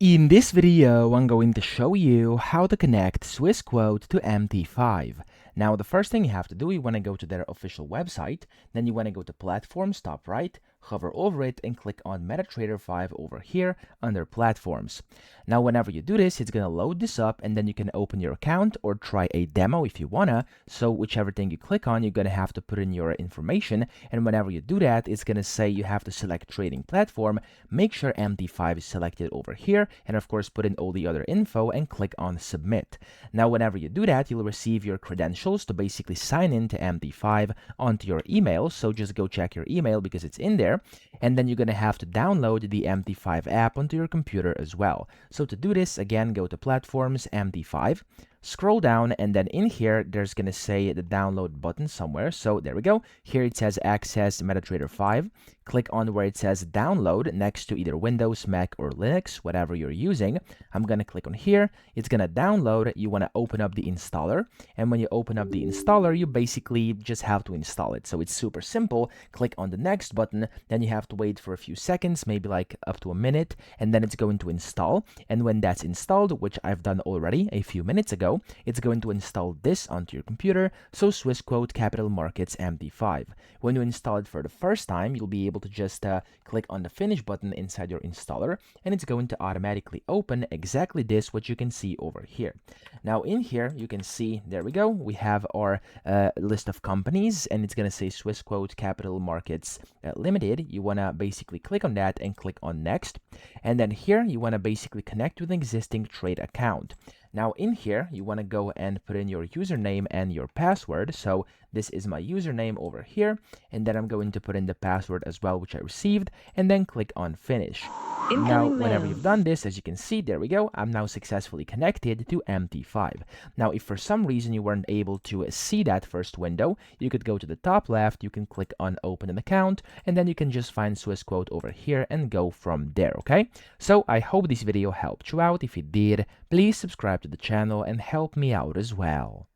In this video, I'm going to show you how to connect Swissquote to MT5. Now, the first thing you have to do, you want to go to their official website, then you want to go to Platforms, top right, hover over it, and click on MetaTrader 5 over here under Platforms. Now, whenever you do this, it's going to load this up, and then you can open your account or try a demo if you wanna. So whichever thing you click on, you're going to have to put in your information, and whenever you do that, it's going to say you have to select trading platform. Make sure MT5 is selected over here, and of course put in all the other info and click on submit. Now whenever you do that, you'll receive your credentials to basically sign in to MT5 onto your email. So just go check your email because it's in there, and then you're gonna have to download the MT5 app onto your computer as well. So to do this, again, go to platforms, MT5, scroll down, and then in here there's gonna say the download button somewhere. So there we go. Here it says access MetaTrader 5. Click on where it says download next to either Windows, Mac, or Linux, whatever you're using. I'm gonna click on here. It's gonna download. You wanna open up the installer, and when you open up the installer, you basically just have to install it. So it's super simple. Click on the next button, then you have to wait for a few seconds, maybe like up to a minute, and then it's going to install. And when that's installed, which I've done already a few minutes ago, it's going to install this onto your computer. So Swissquote Capital Markets MT5. When you install it for the first time, you'll be able to just click on the finish button inside your installer, and it's going to automatically open exactly this, what you can see over here. Now in here you can see, there we go, we have our list of companies, and it's going to say Swissquote Capital Markets Limited. You want to basically click on that and click on next, and then here you want to basically connect with an existing trade account. Now in here, you want to go and put in your username and your password. So this is my username over here, and then I'm going to put in the password as well, which I received, and then click on finish. Now, whenever you've done this, as you can see, there we go, I'm now successfully connected to MT5. Now, if for some reason you weren't able to see that first window, you could go to the top left, you can click on open an account, and then you can just find Swissquote over here and go from there, okay? So I hope this video helped you out. If it did, please subscribe to the channel and help me out as well.